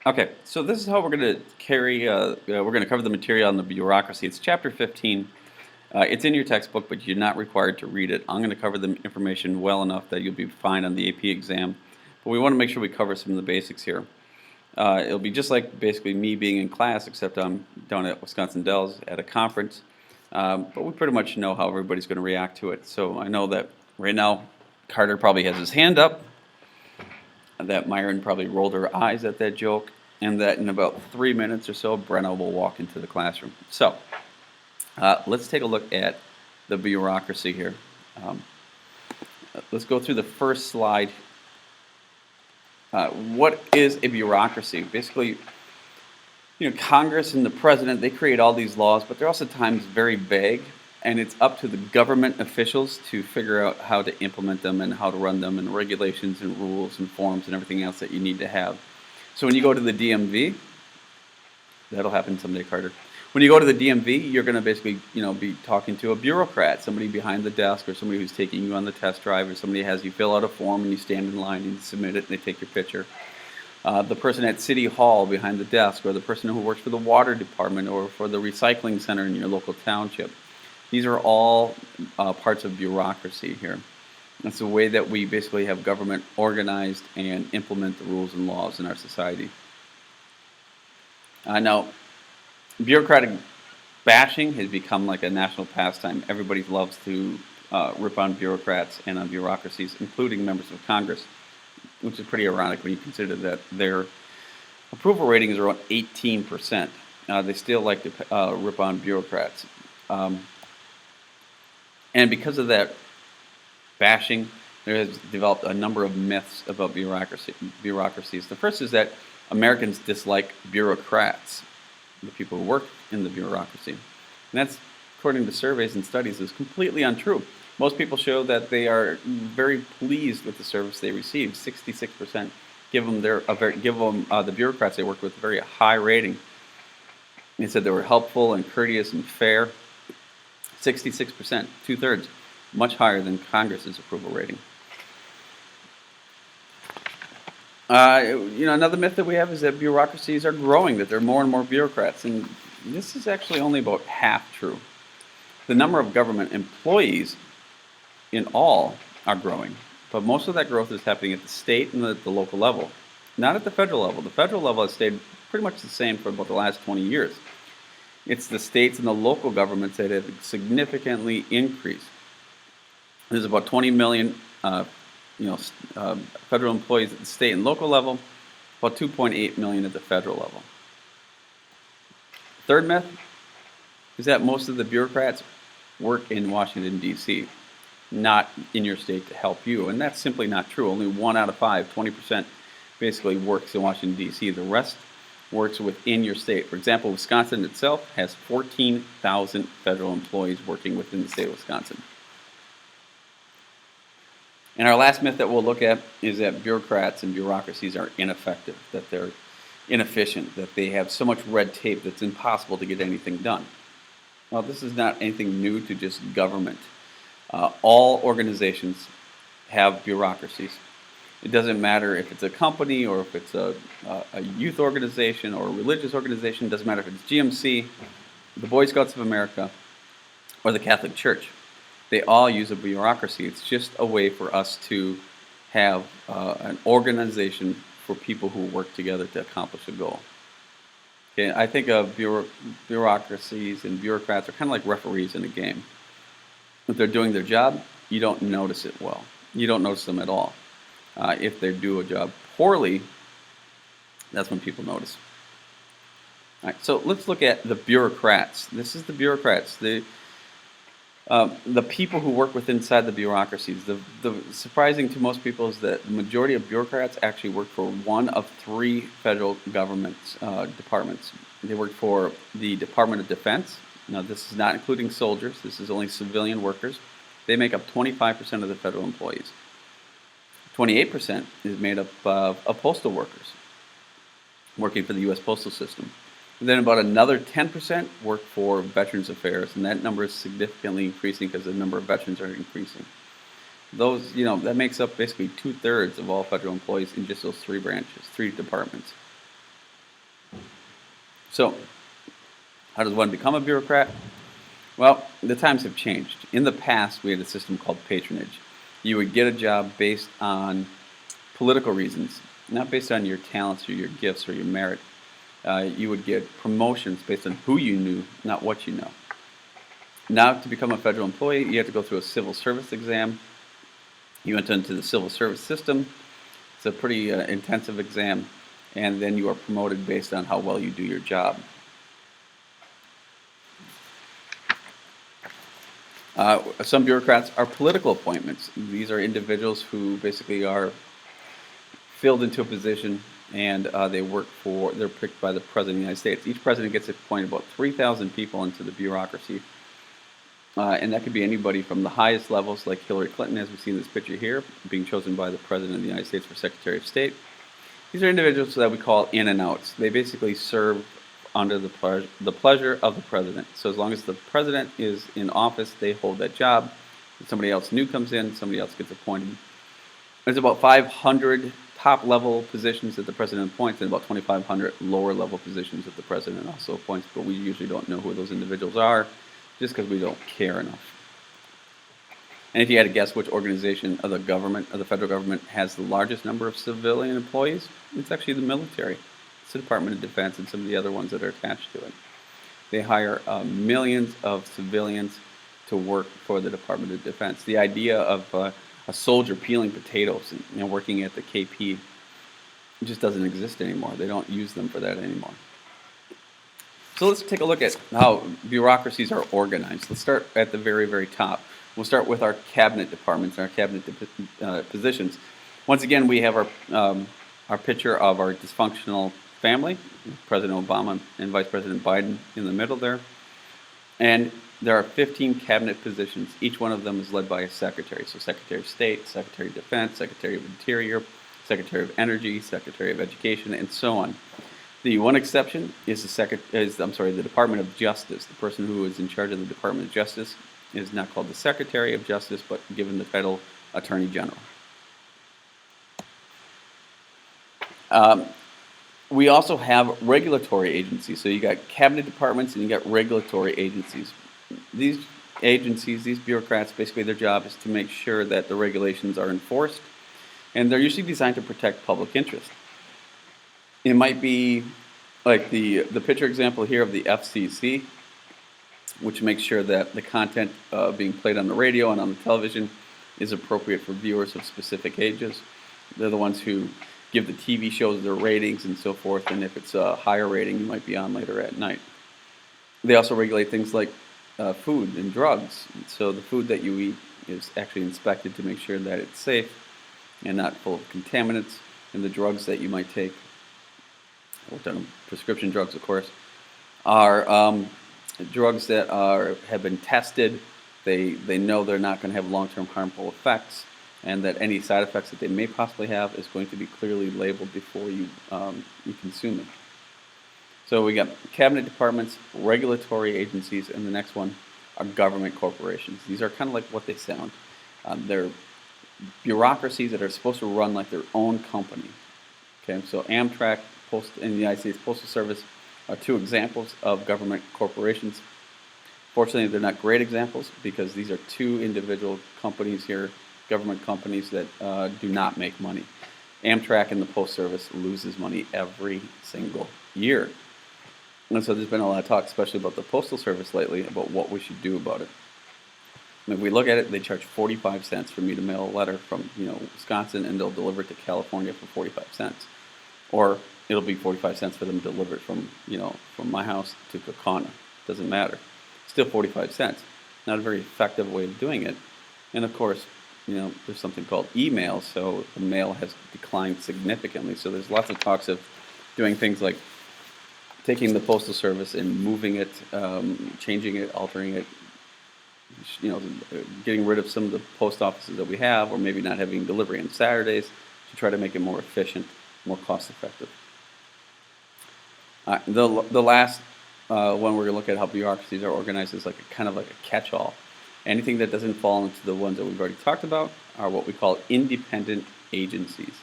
Okay, so this is how we're going to we're going to cover the material on the bureaucracy. It's chapter 15. It's in your textbook, but you're not required to read it. I'm going to cover the information well enough that you'll be fine on the AP exam. But we want to make sure we cover some of the basics here. It'll be just like basically me being in class, except I'm down at Wisconsin Dells at a conference. But we pretty much know how everybody's going to react to it. So I know that right now Carter probably has his hand up, that Myron probably rolled her eyes at that joke, and that in about 3 minutes or so, Brenna will walk into the classroom. So let's take a look at the bureaucracy here. Let's go through the first slide. What is a bureaucracy? Basically, Congress and the president, they create all these laws, but they're also times very vague, and it's up to the government officials to figure out how to implement them and how to run them, and regulations and rules and forms and everything else that you need to have. So when you go to the DMV, that'll happen someday, Carter. When you go to the DMV, you're going to basically, be talking to a bureaucrat, somebody behind the desk, or somebody who's taking you on the test drive, or somebody has you fill out a form and you stand in line and you submit it and they take your picture. The person at City Hall behind the desk, or the person who works for the water department or for the recycling center in your local township. These are all parts of bureaucracy here. It's the way that we basically have government organized and implement the rules and laws in our society. Now, bureaucratic bashing has become like a national pastime. Everybody loves to rip on bureaucrats and on bureaucracies, including members of Congress, which is pretty ironic when you consider that their approval rating is around 18%. They still like to rip on bureaucrats. And because of that bashing, there has developed a number of myths about bureaucracies. The first is that Americans dislike bureaucrats, the people who work in the bureaucracy. And that's, according to surveys and studies, is completely untrue. Most people show that they are very pleased with the service they receive. 66% give them the bureaucrats they work with a very high rating. They said they were helpful and courteous and fair. 66%, 2/3, much higher than Congress's approval rating. Another myth that we have is that bureaucracies are growing, that there are more and more bureaucrats, and this is actually only about half true. The number of government employees in all are growing, but most of that growth is happening at the state and at the local level, not at the federal level. The federal level has stayed pretty much the same for about the last 20 years. It's the states and the local governments that have significantly increased. There's about 20 million federal employees at the state and local level, about 2.8 million at the federal level. Third myth is that most of the bureaucrats work in Washington, D.C., not in your state to help you. And that's simply not true. Only 1 out of 5, 20%, basically works in Washington, D.C. The rest works within your state. For example, Wisconsin itself has 14,000 federal employees working within the state of Wisconsin. And our last myth that we'll look at is that bureaucrats and bureaucracies are ineffective, that they're inefficient, that they have so much red tape that it's impossible to get anything done. Well, this is not anything new to just government. All organizations have bureaucracies. It doesn't matter if it's a company or if it's a youth organization or a religious organization. It doesn't matter if it's GMC, the Boy Scouts of America, or the Catholic Church. They all use a bureaucracy. It's just a way for us to have an organization for people who work together to accomplish a goal. Okay, I think of bureaucracies and bureaucrats are kind of like referees in a game. If they're doing their job, you don't notice it well. You don't notice them at all. If they do a job poorly, that's when people notice. All right, so let's look at the bureaucrats. This is the bureaucrats, the people who work inside the bureaucracies. The surprising to most people is that the majority of bureaucrats actually work for one of 3 federal government departments. They work for the Department of Defense. Now, this is not including soldiers. This is only civilian workers. They make up 25% of the federal employees. 28% is made up of postal workers working for the U.S. Postal System. And then about another 10% work for Veterans Affairs, and that number is significantly increasing because the number of veterans are increasing. Those, that makes up basically 2/3 of all federal employees in just those 3 branches, 3 departments. So, how does one become a bureaucrat? Well, the times have changed. In the past, we had a system called patronage. You would get a job based on political reasons, not based on your talents or your gifts or your merit. You would get promotions based on who you knew, not what you know. Now, to become a federal employee, you have to go through a civil service exam. You enter into the civil service system. It's a pretty intensive exam, and then you are promoted based on how well you do your job. Some bureaucrats are political appointments. These are individuals who basically are filled into a position, and they're picked by the President of the United States. Each president gets to appoint about 3,000 people into the bureaucracy. And that could be anybody from the highest levels, like Hillary Clinton, as we see in this picture here, being chosen by the President of the United States for Secretary of State. These are individuals that we call in and outs. They basically serve under the pleasure of the President. So as long as the President is in office, they hold that job. If somebody else new comes in, somebody else gets appointed. There's about 500 top-level positions that the President appoints and about 2,500 lower-level positions that the President also appoints, but we usually don't know who those individuals are, just because we don't care enough. And if you had to guess which organization of the government, of the federal government, has the largest number of civilian employees, it's actually the military. It's the Department of Defense and some of the other ones that are attached to it. They hire millions of civilians to work for the Department of Defense. The idea of a soldier peeling potatoes and working at the KP just doesn't exist anymore. They don't use them for that anymore. So let's take a look at how bureaucracies are organized. Let's start at the very, very top. We'll start with our cabinet departments, our cabinet positions. Once again, we have our picture of our dysfunctional family, President Obama and Vice President Biden in the middle there. And there are 15 cabinet positions. Each one of them is led by a secretary. So Secretary of State, Secretary of Defense, Secretary of Interior, Secretary of Energy, Secretary of Education, and so on. The one exception is the Department of Justice. The person who is in charge of the Department of Justice is not called the Secretary of Justice, but given the title Attorney General. We also have regulatory agencies. So you got cabinet departments and you got regulatory agencies. These agencies, these bureaucrats, basically their job is to make sure that the regulations are enforced, and they're usually designed to protect public interest. It might be like the picture example here of the FCC, which makes sure that the content being played on the radio and on the television is appropriate for viewers of specific ages. They're the ones who give the TV shows their ratings and so forth, and if it's a higher rating, you might be on later at night. They also regulate things like food and drugs. So the food that you eat is actually inspected to make sure that it's safe and not full of contaminants, and the drugs that you might take, prescription drugs, of course, are drugs that have been tested. They know they're not going to have long-term harmful effects, and that any side effects that they may possibly have is going to be clearly labeled before you consume it. So we got cabinet departments, regulatory agencies, and the next one are government corporations. These are kind of like what they sound. They're bureaucracies that are supposed to run like their own company. Okay, so Amtrak, in the United States Postal Service are two examples of government corporations. Fortunately, they're not great examples because these are two individual companies here, government companies that do not make money. Amtrak and the Post Service loses money every single year. And so there's been a lot of talk, especially about the Postal Service lately, about what we should do about it. And if we look at it, they charge 45 cents for me to mail a letter from Wisconsin, and they'll deliver it to California for 45 cents. Or it'll be 45 cents for them to deliver it from my house to Kaukauna. Doesn't matter. Still 45 cents. Not a very effective way of doing it. And of course, there's something called email, so the mail has declined significantly. So there's lots of talks of doing things like taking the Postal Service and moving it, changing it, altering it, getting rid of some of the post offices that we have, or maybe not having delivery on Saturdays to try to make it more efficient, more cost effective. The last one we're going to look at how bureaucracies are organized is like a catch-all. Anything that doesn't fall into the ones that we've already talked about are what we call independent agencies.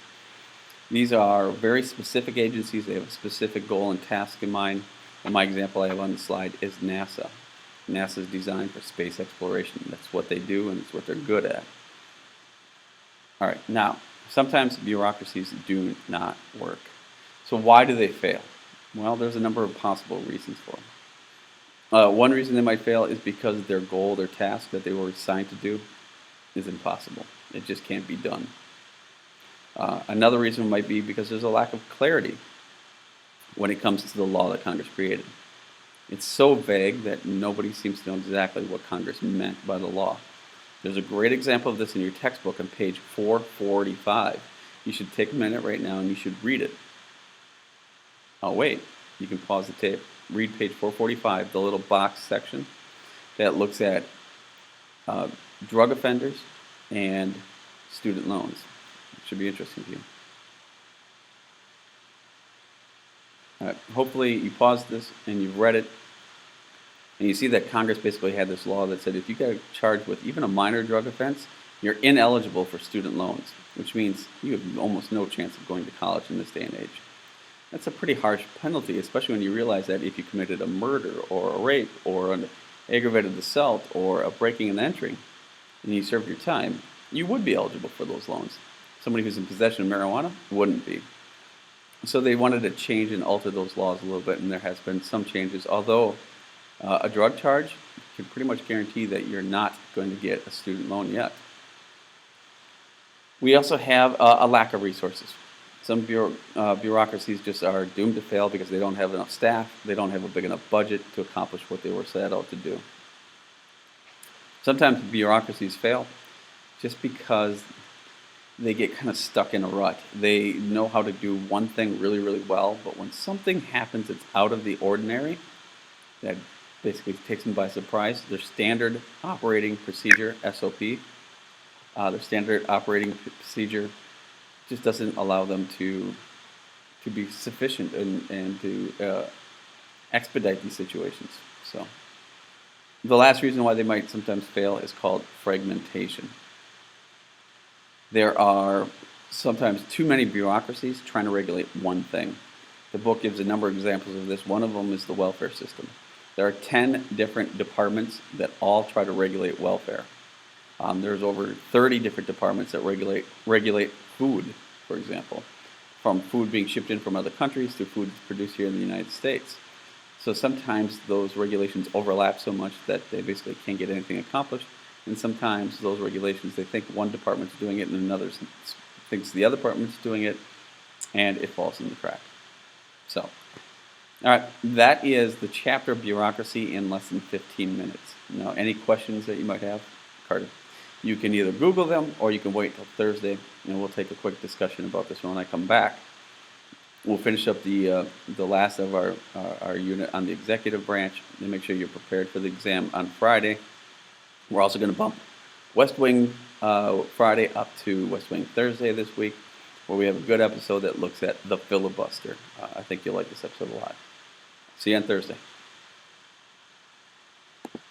These are very specific agencies. They have a specific goal and task in mind. And my example I have on the slide is NASA. NASA is designed for space exploration. That's what they do, and it's what they're good at. All right, now, sometimes bureaucracies do not work. So why do they fail? Well, there's a number of possible reasons for them. One reason they might fail is because their goal, their task that they were assigned to do is impossible. It just can't be done. Another reason might be because there's a lack of clarity when it comes to the law that Congress created. It's so vague that nobody seems to know exactly what Congress meant by the law. There's a great example of this in your textbook on page 445. You should take a minute right now and you should read it. Oh, wait. You can pause the tape. Read page 445, the little box section that looks at drug offenders and student loans. It should be interesting to you. All right. Hopefully you paused this and you've read it. And you see that Congress basically had this law that said if you got charged with even a minor drug offense, you're ineligible for student loans, which means you have almost no chance of going to college in this day and age. That's a pretty harsh penalty, especially when you realize that if you committed a murder or a rape or an aggravated assault or a breaking and entering, and you served your time, you would be eligible for those loans. Somebody who's in possession of marijuana wouldn't be. So they wanted to change and alter those laws a little bit, and there has been some changes, although a drug charge can pretty much guarantee that you're not going to get a student loan yet. We also have a lack of resources. Some bureaucracies just are doomed to fail because they don't have enough staff, they don't have a big enough budget to accomplish what they were set out to do. Sometimes bureaucracies fail just because they get kind of stuck in a rut. They know how to do one thing really, really well, but when something happens that's out of the ordinary, that basically takes them by surprise, their standard operating procedure, SOP, their standard operating procedure just doesn't allow them to be sufficient and to expedite these situations. So the last reason why they might sometimes fail is called fragmentation. There are sometimes too many bureaucracies trying to regulate one thing. The book gives a number of examples of this. One of them is the welfare system. There are 10 different departments that all try to regulate welfare. There's over 30 different departments that regulate food, for example, from food being shipped in from other countries to food produced here in the United States. So sometimes those regulations overlap so much that they basically can't get anything accomplished, and sometimes those regulations, they think one department's doing it and another thinks the other department's doing it, and it falls in the crack. So, all right, that is the chapter Bureaucracy in less than 15 minutes. Now, any questions that you might have, Carter? You can either Google them or you can wait till Thursday, and we'll take a quick discussion about this when I come back. We'll finish up the last of our unit on the executive branch and make sure you're prepared for the exam on Friday. We're also going to bump West Wing Friday up to West Wing Thursday this week, where we have a good episode that looks at the filibuster. I think you'll like this episode a lot. See you on Thursday.